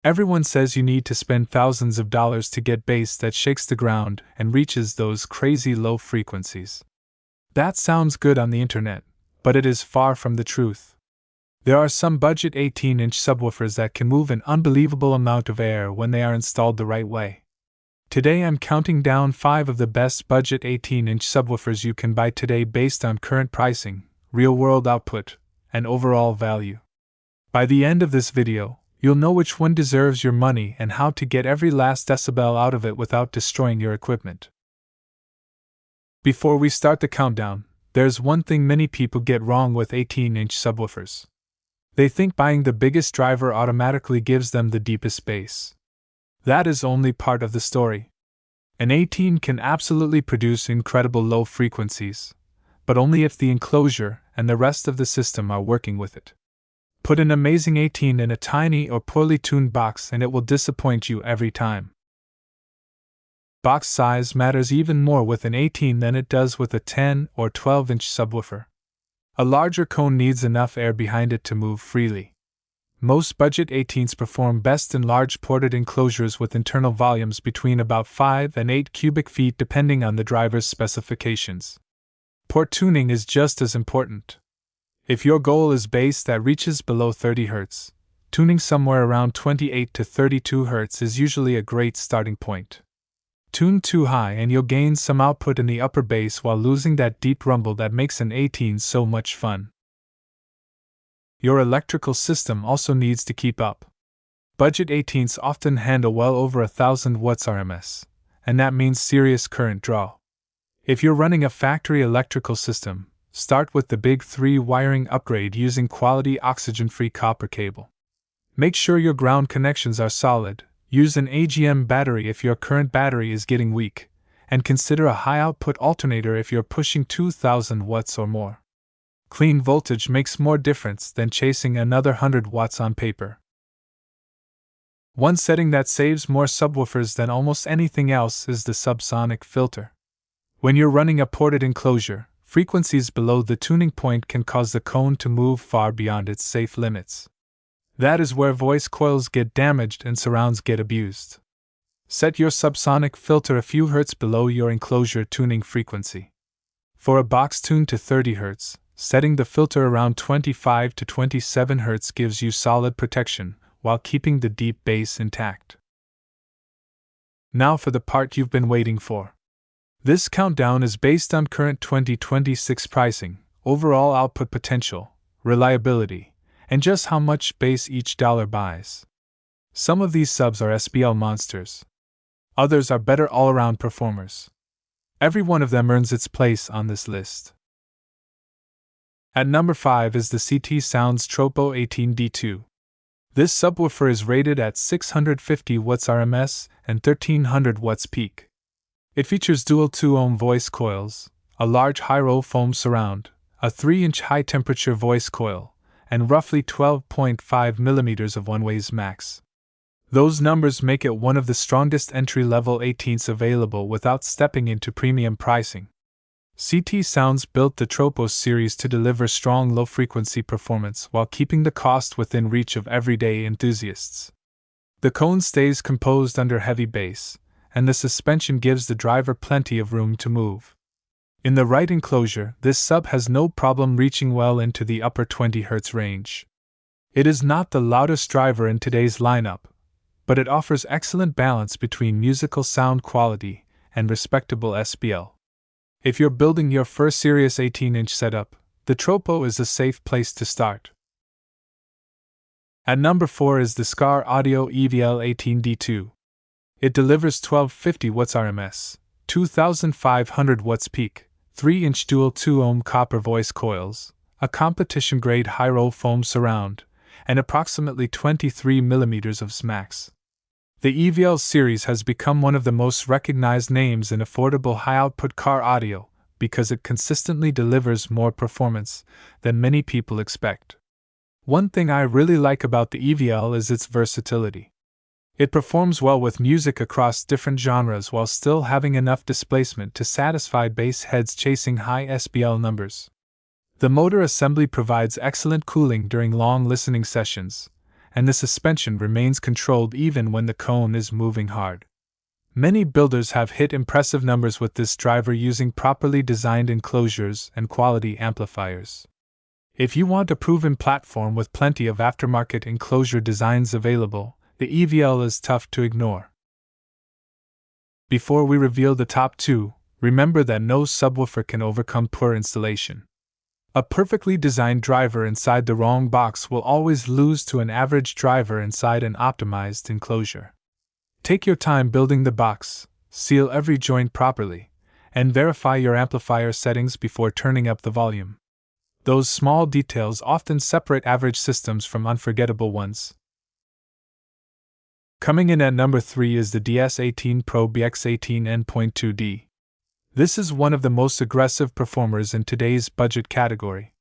Everyone says you need to spend thousands of dollars to get bass that shakes the ground and reaches those crazy low frequencies. That sounds good on the internet, but it is far from the truth. There are some budget 18-inch subwoofers that can move an unbelievable amount of air when they are installed the right way. Today I'm counting down 5 of the best budget 18-inch subwoofers you can buy today based on current pricing, real-world output, and overall value. By the end of this video, you'll know which one deserves your money and how to get every last decibel out of it without destroying your equipment. Before we start the countdown, there's one thing many people get wrong with 18-inch subwoofers. They think buying the biggest driver automatically gives them the deepest bass. That is only part of the story. An 18 can absolutely produce incredible low frequencies, but only if the enclosure and the rest of the system are working with it. Put an amazing 18 in a tiny or poorly tuned box and it will disappoint you every time. Box size matters even more with an 18 than it does with a 10 or 12-inch subwoofer. A larger cone needs enough air behind it to move freely. Most budget 18s perform best in large ported enclosures with internal volumes between about 5 and 8 cubic feet depending on the driver's specifications. Port tuning is just as important. If your goal is bass that reaches below 30 Hz, tuning somewhere around 28 to 32 Hz is usually a great starting point. Tune too high and you'll gain some output in the upper bass while losing that deep rumble that makes an 18 so much fun. Your electrical system also needs to keep up. Budget 18s often handle well over 1000 watts RMS, and that means serious current draw. If you're running a factory electrical system, start with the big 3 wiring upgrade using quality oxygen-free copper cable. Make sure your ground connections are solid. Use an AGM battery if your current battery is getting weak, and consider a high-output alternator if you're pushing 2000 watts or more. Clean voltage makes more difference than chasing another 100 watts on paper. One setting that saves more subwoofers than almost anything else is the subsonic filter. When you're running a ported enclosure, frequencies below the tuning point can cause the cone to move far beyond its safe limits. That is where voice coils get damaged and surrounds get abused. Set your subsonic filter a few hertz below your enclosure tuning frequency. For a box tuned to 30 Hz, setting the filter around 25 to 27 Hz gives you solid protection while keeping the deep bass intact. Now for the part you've been waiting for. This countdown is based on current 2026 pricing, overall output potential, reliability, and just how much bass each dollar buys. Some of these subs are SPL monsters. Others are better all-around performers. Every one of them earns its place on this list. At number 5 is the CT Sounds Tropo-18 D2. This subwoofer is rated at 650 watts RMS and 1300 watts peak. It features dual 2-ohm voice coils, a large high-row foam surround, a 3-inch high-temperature voice coil, and roughly 12.5 mm of one-ways max. Those numbers make it one of the strongest entry-level 18s available without stepping into premium pricing. CT Sounds built the Tropos series to deliver strong low-frequency performance while keeping the cost within reach of everyday enthusiasts. The cone stays composed under heavy bass, and the suspension gives the driver plenty of room to move. In the right enclosure, this sub has no problem reaching well into the upper 20 Hz range. It is not the loudest driver in today's lineup, but it offers excellent balance between musical sound quality and respectable SPL. If you're building your first serious 18-inch setup, the Tropo is a safe place to start. At number 4 is the Skar Audio EVL18 D2. It delivers 1250 watts RMS, 2500 watts peak, 3-inch dual 2-ohm copper voice coils, a competition-grade high-row foam surround, and approximately 23 mm of max. The EVL series has become one of the most recognized names in affordable high-output car audio because it consistently delivers more performance than many people expect. One thing I really like about the EVL is its versatility. It performs well with music across different genres while still having enough displacement to satisfy bass heads chasing high SPL numbers. The motor assembly provides excellent cooling during long listening sessions, and the suspension remains controlled even when the cone is moving hard. Many builders have hit impressive numbers with this driver using properly designed enclosures and quality amplifiers. If you want a proven platform with plenty of aftermarket enclosure designs available, the EVL is tough to ignore. Before we reveal the top two, remember that no subwoofer can overcome poor installation. A perfectly designed driver inside the wrong box will always lose to an average driver inside an optimized enclosure. Take your time building the box, seal every joint properly, and verify your amplifier settings before turning up the volume. Those small details often separate average systems from unforgettable ones. Coming in at number 3 is the DS18 Pro BX18 N.2 D. This is one of the most aggressive performers in today's budget category.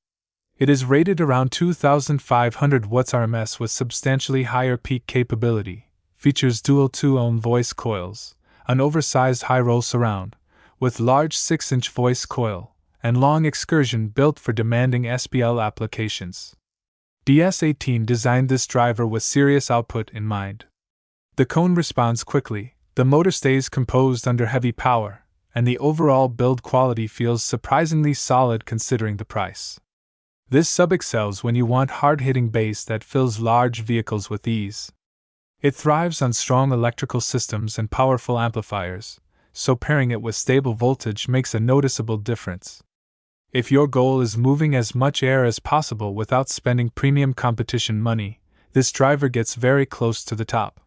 It is rated around 2,500 watts RMS with substantially higher peak capability, features dual 2-ohm voice coils, an oversized high-roll surround, with large 6-inch voice coil, and long excursion built for demanding SPL applications. DS18 designed this driver with serious output in mind. The cone responds quickly, the motor stays composed under heavy power, and the overall build quality feels surprisingly solid considering the price. This sub excels when you want hard-hitting bass that fills large vehicles with ease. It thrives on strong electrical systems and powerful amplifiers, so pairing it with stable voltage makes a noticeable difference. If your goal is moving as much air as possible without spending premium competition money, this driver gets very close to the top.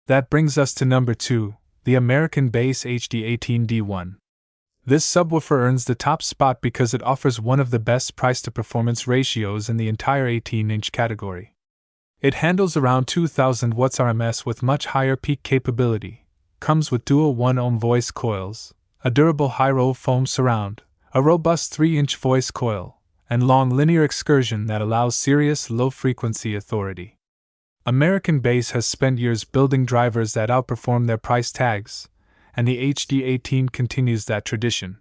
That brings us to number 2, the American Bass HD18 D1. This subwoofer earns the top spot because it offers one of the best price-to-performance ratios in the entire 18-inch category. It handles around 2,000 watts RMS with much higher peak capability, comes with dual 1-ohm voice coils, a durable high-roll foam surround, a robust 3-inch voice coil, and long linear excursion that allows serious low-frequency authority. American Bass has spent years building drivers that outperform their price tags, and the HD18 continues that tradition.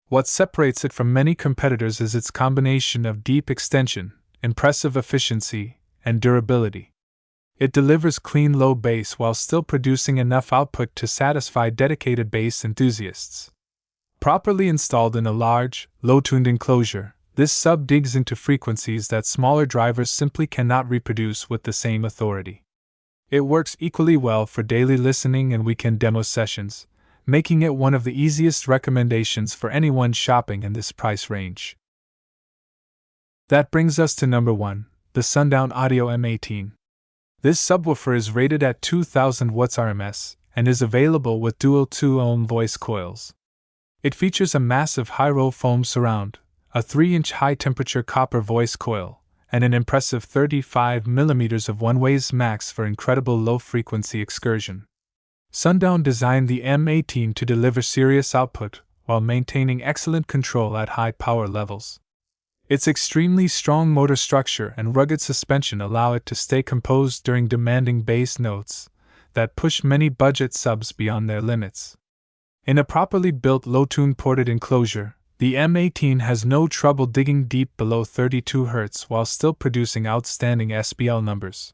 What separates it from many competitors is its combination of deep extension, impressive efficiency, and durability. It delivers clean low bass while still producing enough output to satisfy dedicated bass enthusiasts. Properly installed in a large, low-tuned enclosure, this sub digs into frequencies that smaller drivers simply cannot reproduce with the same authority. It works equally well for daily listening and weekend demo sessions, making it one of the easiest recommendations for anyone shopping in this price range. That brings us to number 1, the Sundown Audio M18. This subwoofer is rated at 2,000 watts RMS and is available with dual 2-ohm voice coils. It features a massive high-roll foam surround, a 3-inch high-temperature copper voice coil, and an impressive 35mm of one-ways max for incredible low-frequency excursion. Sundown designed the M18 to deliver serious output while maintaining excellent control at high power levels. Its extremely strong motor structure and rugged suspension allow it to stay composed during demanding bass notes that push many budget subs beyond their limits. In a properly built low-tune ported enclosure, the M18 has no trouble digging deep below 32 Hz while still producing outstanding SPL numbers.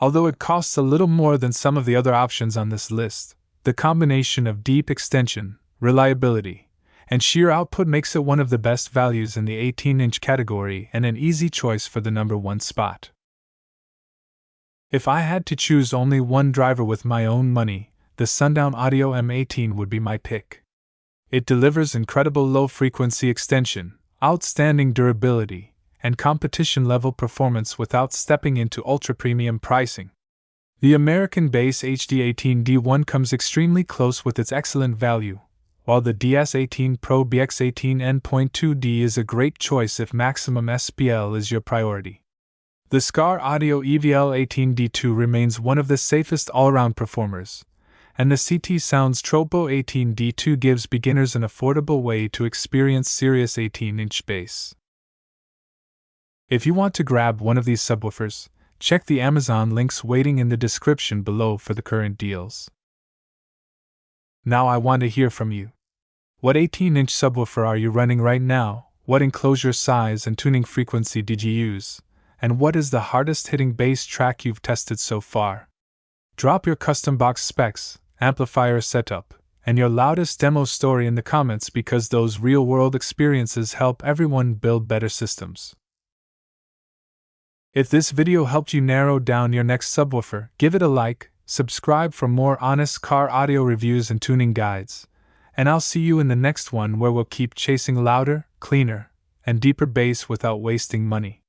Although it costs a little more than some of the other options on this list, the combination of deep extension, reliability, and sheer output makes it one of the best values in the 18-inch category and an easy choice for the number 1 spot. If I had to choose only one driver with my own money, the Sundown Audio M18 would be my pick. It delivers incredible low-frequency extension, outstanding durability, and competition-level performance without stepping into ultra-premium pricing. The American Bass HD18 D1 comes extremely close with its excellent value, while the DS18 Pro BX18 N.2 D is a great choice if maximum SPL is your priority. The Skar Audio EVL18 D2 remains one of the safest all-around performers, and the CT Sounds Tropo-18 D2 gives beginners an affordable way to experience serious 18-inch bass. If you want to grab one of these subwoofers, check the Amazon links waiting in the description below for the current deals. Now I want to hear from you. What 18-inch subwoofer are you running right now? What enclosure size and tuning frequency did you use? and what is the hardest hitting bass track you've tested so far? Drop your custom box specs, amplifier setup, and your loudest demo story in the comments because those real-world experiences help everyone build better systems. If this video helped you narrow down your next subwoofer, give it a like, subscribe for more honest car audio reviews and tuning guides, and I'll see you in the next one where we'll keep chasing louder, cleaner, and deeper bass without wasting money.